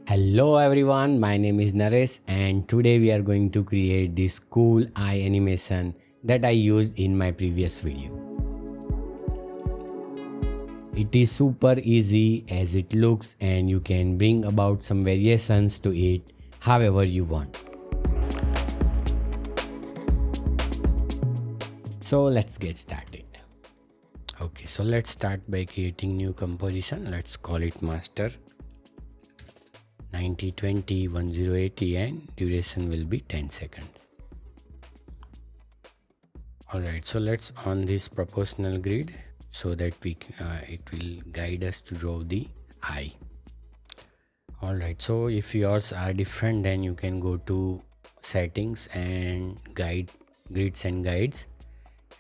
Hello everyone, my name is Naresh and today we are going to create this cool eye animation that I used in my previous video. It is super easy as it looks and you can bring about some variations to it however you want. So let's get started. Okay, so let's start by creating new composition. Let's call it master 9020 1080 and duration will be 10 seconds. Alright, so let's on this proportional grid so that it will guide us to draw the eye. Alright, so if yours are different then you can go to settings and grids and guides,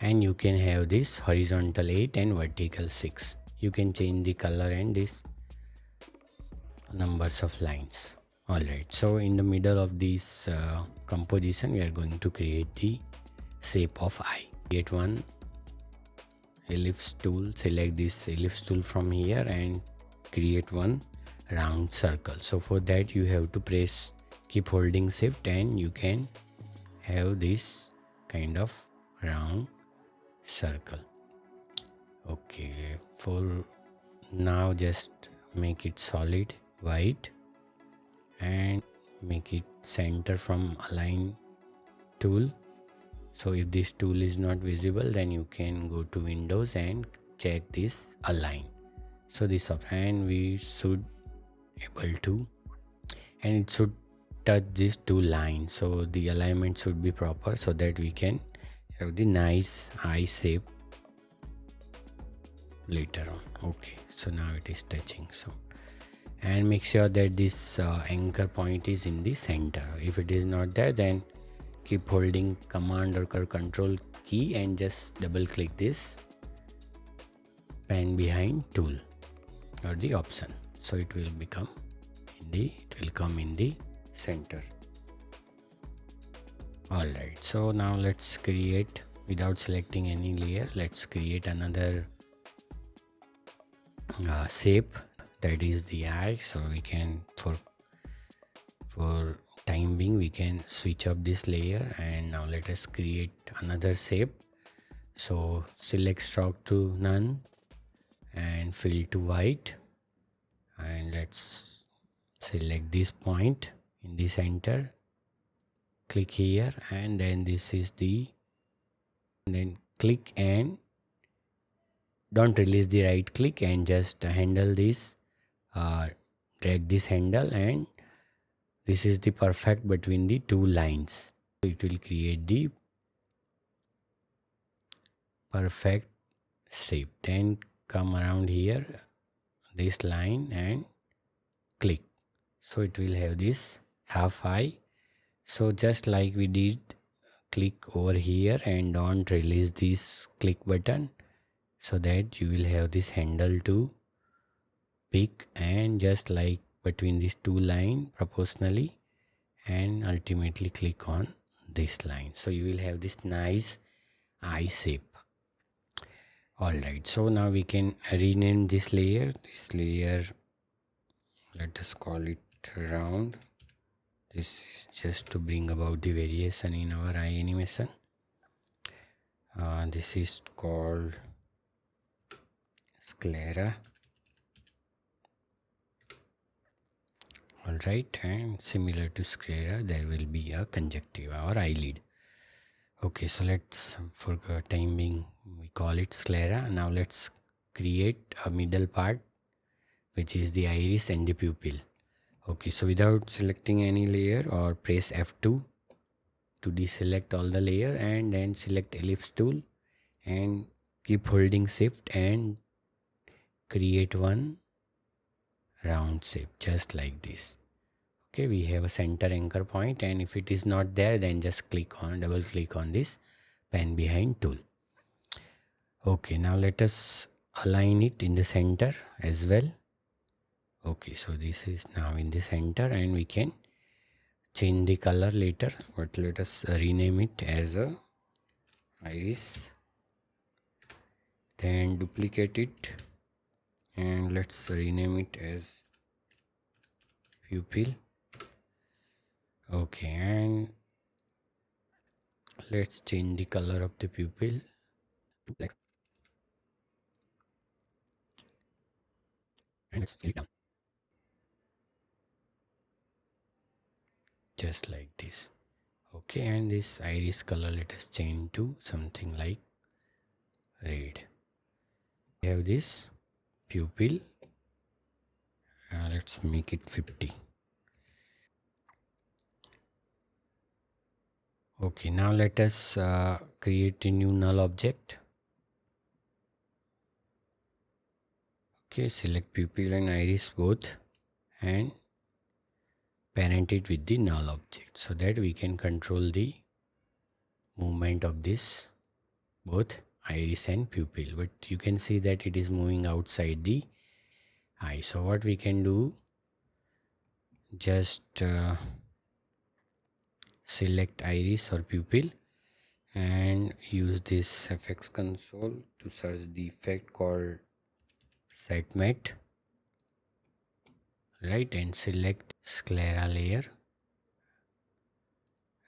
and you can have this horizontal 8 and vertical 6. You can change the color and this numbers of lines. Alright, so in the middle of this composition we are going to create the shape of eye. Create one ellipse tool, select this ellipse tool from here and create one round circle. So for that you have to keep holding shift and you can have this kind of round circle. Okay, for now just make it solid white and make it center from align tool. So if this tool is not visible then you can go to Windows and check this align. So this and we should able to, and it should touch these two lines, so the alignment should be proper so that we can have the nice eye shape later on. Okay, so now it is touching. So and make sure that this anchor point is in the center. If it is not there then keep holding command or control key and just double click this pan behind tool or the option, so it will come in the center. Alright, so now let's create, without selecting any layer, let's create another shape, that is the eye. So we can for time being we can switch up this layer, and now let us create another shape. So select stroke to none and fill to white, and let's select this point in the center, click here, and then this is then click and don't release the right click and just handle this, drag this handle, and this is the perfect between the two lines. It will create the perfect shape. Then come around here, this line, and click. So it will have this half eye. So just like we did, click over here and don't release this click button so that you will have this handle to pick, and just like between these two lines proportionally, and ultimately click on this line, so you will have this nice eye shape. Alright, so now we can rename this layer. Let us call it round. This is just to bring about the variation in our eye animation. This is called sclera. Alright, and similar to sclera there will be a conjunctiva or eyelid. Okay, so let's, for time being we call it sclera. Now let's create a middle part which is the iris and the pupil. Okay, so without selecting any layer, or press F2 to deselect all the layer, and then select ellipse tool and keep holding shift and create one round shape just like this. Okay, we have a center anchor point, and if it is not there then just double click on this pan behind tool. Okay, now let us align it in the center as well. Okay, so this is now in the center, and we can change the color later, but let us rename it as a iris. Then duplicate it and let's rename it as pupil. Okay, and let's change the color of the pupil to black, and let's scale it down just like this. Okay, and this iris color, let us change to something like red. We have this pupil, let's make it 50. Okay, now let us create a new null object. Okay, select pupil and iris both and parent it with the null object so that we can control the movement of this both iris and pupil. But you can see that it is moving outside the eye. So what we can do, just select iris or pupil and use this effects console to search the effect called set matte, right, and select sclera layer,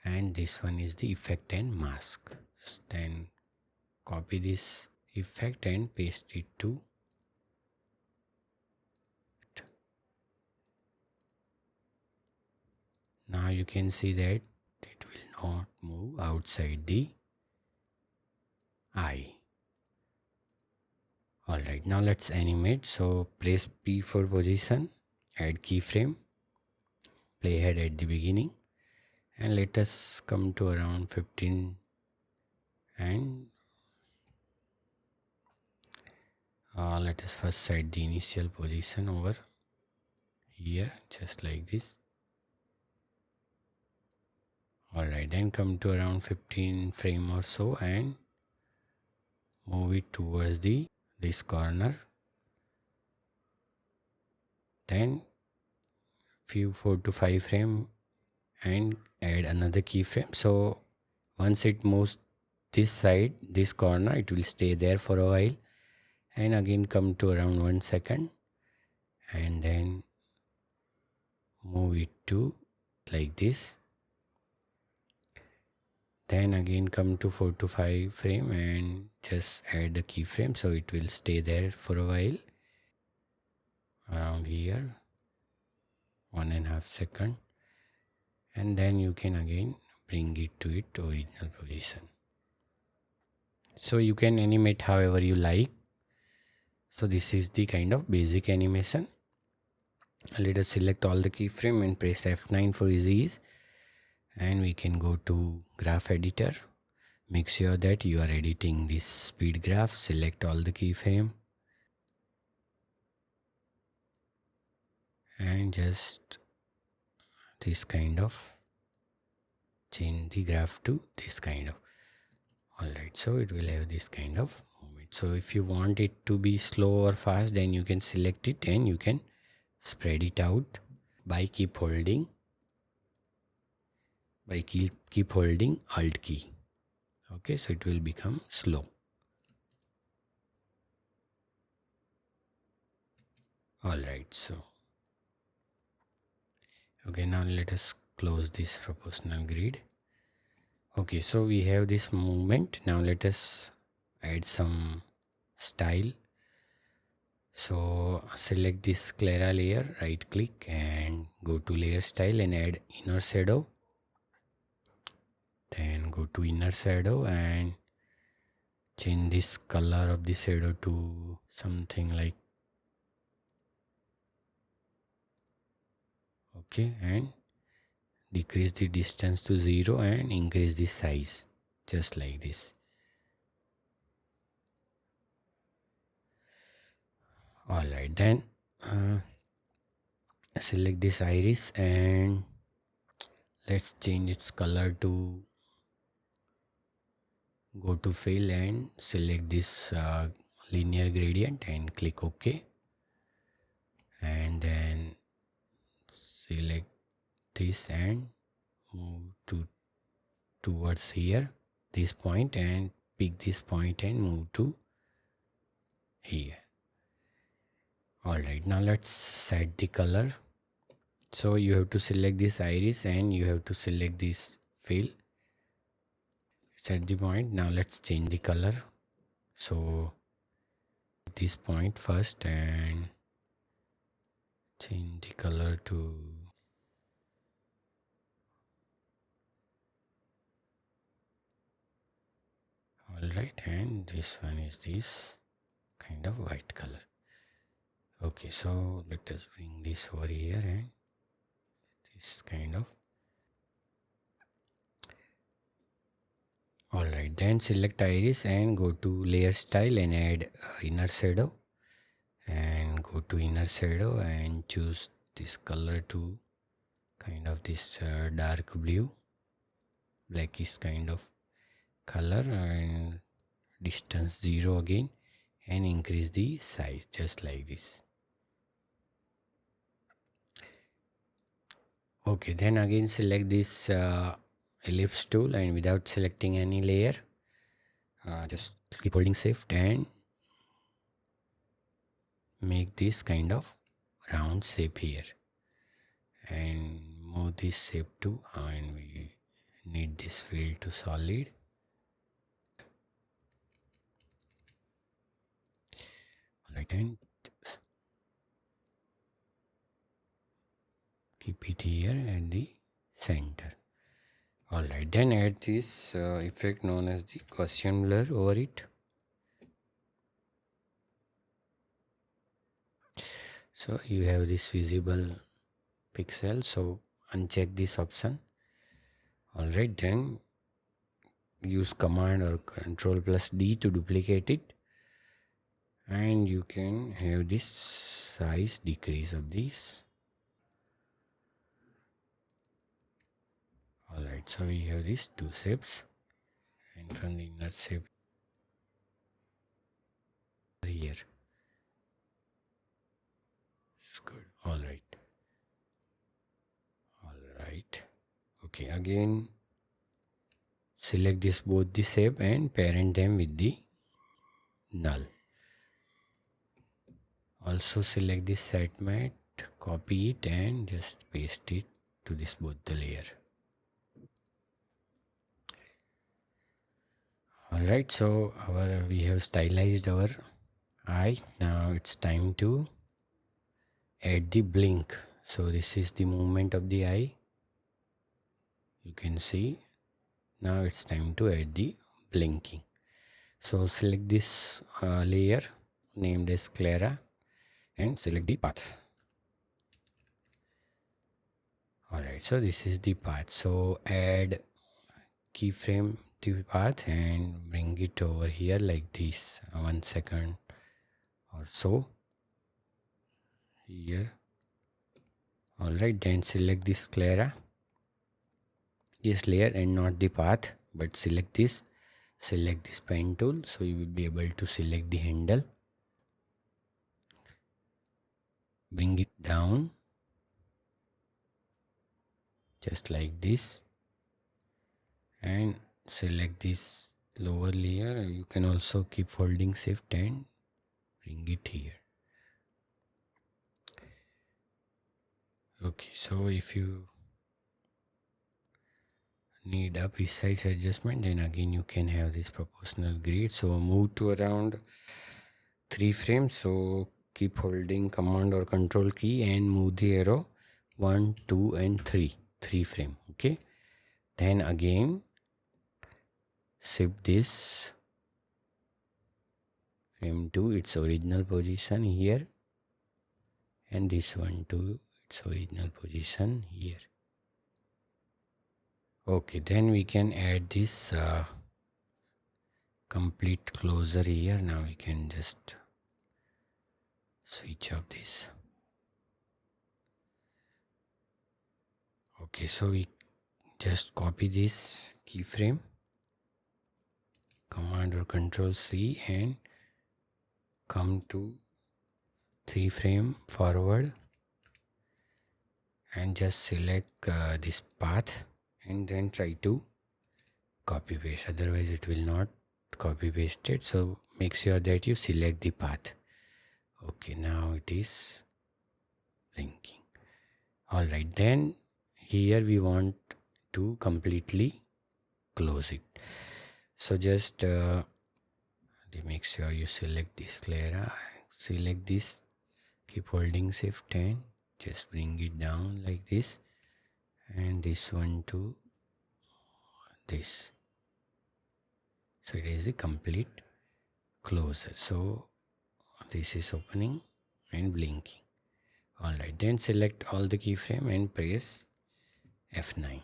and this one is the effect and mask. Then copy this effect and paste it to now. You can see that it will not move outside the eye. Alright, now let's animate. So press P for position, add keyframe, playhead at the beginning, and let us come to around 15 and let us first set the initial position over here just like this. Alright, then come to around 15 frame or so and move it towards this corner. Then few 4 to 5 frame and add another keyframe. So once it moves this side, this corner, it will stay there for a while, and again come to around 1 second and then move it to like this. Then again come to 4 to 5 frame and just add the keyframe so it will stay there for a while around here, 1.5 second, and then you can again bring it to its original position. So you can animate however you like. So this is the kind of basic animation. Let us select all the keyframe and press F9 for ease, and we can go to graph editor. Make sure that you are editing this speed graph. Select all the keyframe and just this kind of change the graph to this kind of. Alright, so it will have this kind of movement. So if you want it to be slow or fast, then you can select it and you can spread it out by keep holding Alt key. Okay, so it will become slow. Alright, so okay, now let us close this proportional grid. Okay, so we have this movement. Now let us add some style. So select this sclera layer, right click and go to layer style and add inner shadow. Then go to inner shadow and change this color of the shadow to something like okay, and decrease the distance to 0 and increase the size just like this. Alright, then select this iris and let's change its color to go to fill and select this linear gradient and click OK, and then select this and move towards here, this point, and pick this point and move to here. Alright, now let's set the color. So you have to select this iris and you have to select this fill. Set the point. Now let's change the color. So this point first and change the color to alright, and this one is this kind of white color. Okay, so let us bring this over here and this kind of. Alright, then select iris and go to layer style and add inner shadow, and go to inner shadow and choose this color to kind of this dark blue, blackish kind of color, and distance 0 again, and increase the size just like this. Okay, then again select this ellipse tool and without selecting any layer, just keep holding shift and make this kind of round shape here, and move this shape to, and we need this field to solid. Alright, and keep it here at the center. Alright, then add this effect known as the Gaussian blur over it. So you have this visible pixel, so uncheck this option. Alright, then use command or control plus D to duplicate it, and you can have this size decrease of this. Alright, so we have these two shapes, and from the inner shape here. It's good. Alright. Okay, again select this both the shape and parent them with the null. Also select this set matte, copy it and just paste it to this both the layer. Alright, so we have stylized our eye. Now it's time to add the blink. So this is the movement of the eye, you can see. Now it's time to add the blinking. So select this layer named as Clara and select the path. Alright, so this is the path. So add keyframe to path and bring it over here like this, 1 second or so here. Alright, then select this Clara, this layer, and not the path, but select this pen tool, so you will be able to select the handle. Bring it down just like this and select this lower layer. You can also keep holding shift and bring it here. Okay, so if you need a precise adjustment, then again you can have this proportional grid. So move to around 3 frames. So keep holding command or control key and move the arrow 1, 2 and 3 frame. Okay, then again shift this frame to its original position here, and this one to its original position here. Okay, then we can add this complete closure here. Now we can just switch off this. Okay, so we just copy this keyframe, command or control C, and come to 3 frame forward and just select this path and then try to copy paste, otherwise it will not copy paste it. So make sure that you select the path. Okay, now it is blinking. Alright, then here we want to completely close it. So just make sure you select this layer, select this, keep holding shift and just bring it down like this, and this one to this. So it is a complete closure. So this is opening and blinking. Alright, then select all the keyframe and press F9.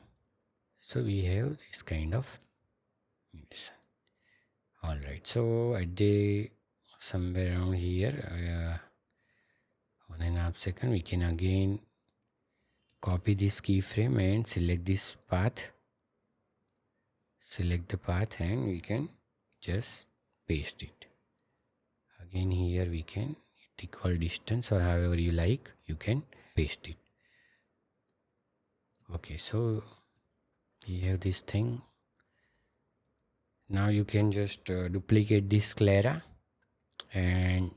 So we have this kind of medicine. Alright, so at the somewhere around here, 1.5 seconds, we can again copy this keyframe and select this path. Select the path and we can just paste it. Again here we can equal distance, or however you like, you can paste it. Okay, so we have this thing. Now you can just duplicate this sclera and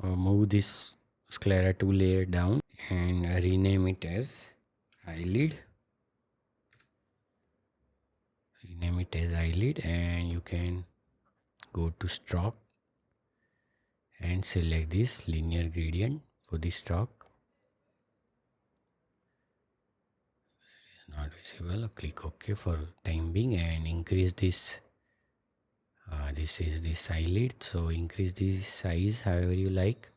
move this sclera 2 layer down and rename it as eyelid. Rename it as eyelid, and you can go to stroke and select this linear gradient for the stroke. Not visible. Click OK for time being and increase this. This is this eyelid, so increase the size however you like.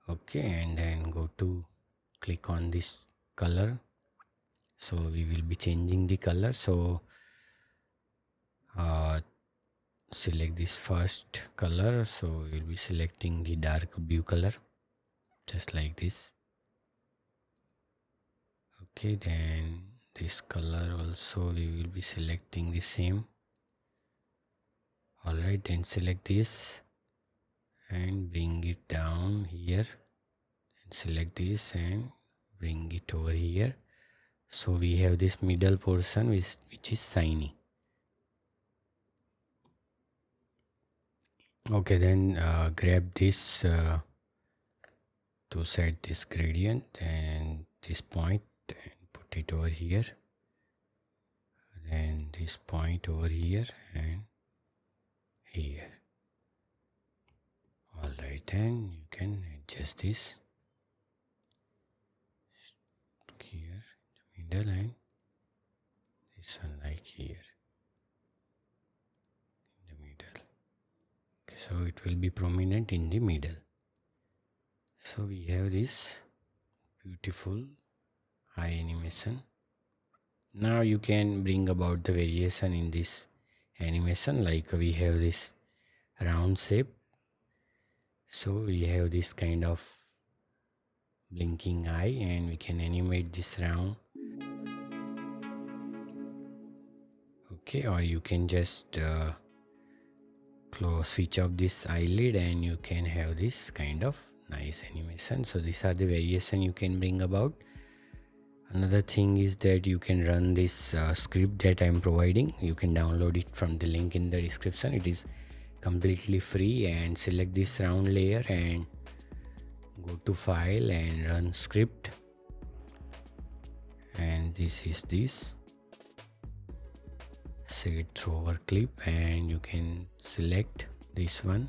Okay, and then go to click on this color. So we will be changing the color. So select this first color. So we will be selecting the dark blue color, just like this. Okay, then this color also we will be selecting the same. Alright, then select this and bring it down here, and select this and bring it over here. So we have this middle portion which is shiny. Okay, then grab this to set this gradient and this point and put it over here, then this point over here and here. Alright, then you can adjust this here in the middle and this one like here in the middle. Okay, so it will be prominent in the middle. So we have this beautiful eye animation. Now you can bring about the variation in this animation, like we have this round shape. So we have this kind of blinking eye and we can animate this round. Okay, or you can just switch off this eyelid and you can have this kind of nice animation. So these are the variation you can bring about. Another thing is that you can run this script that I am providing. You can download it from the link in the description. It is completely free, and select this round layer and go to file and run script, and this is this set through over clip, and you can select this one.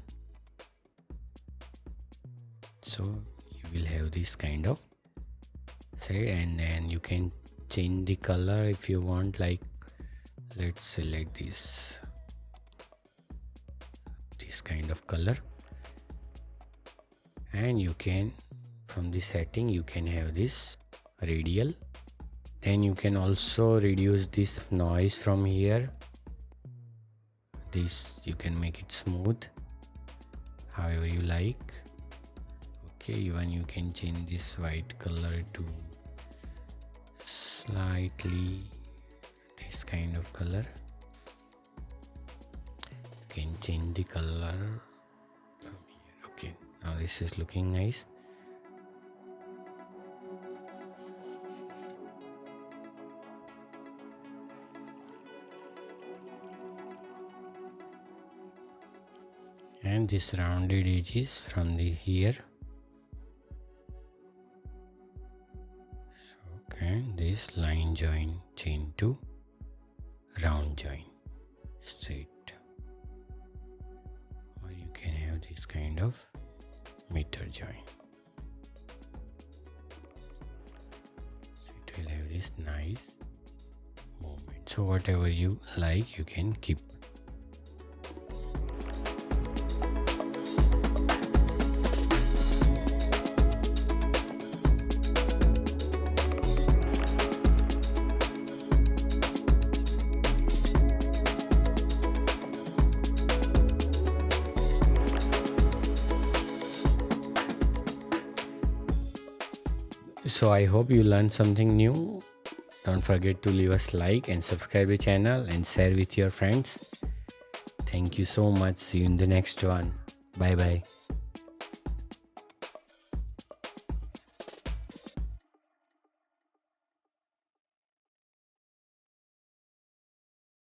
So you will have this kind of set, and then you can change the color if you want. Like let's select this kind of color, and you can from the setting you can have this radial. Then you can also reduce this noise from here. This you can make it smooth however you like. Okay, even you can change this white color to slightly this kind of color. You can change the color from here. Okay, now this is looking nice. And this rounded edges from the here. So and this line join chain to round join straight, or you can have this kind of meter join. So it will have this nice movement. So whatever you like, you can keep. So I hope you learned something new. Don't forget to leave us like and subscribe the channel and share with your friends. Thank you so much. See you in the next one. Bye bye.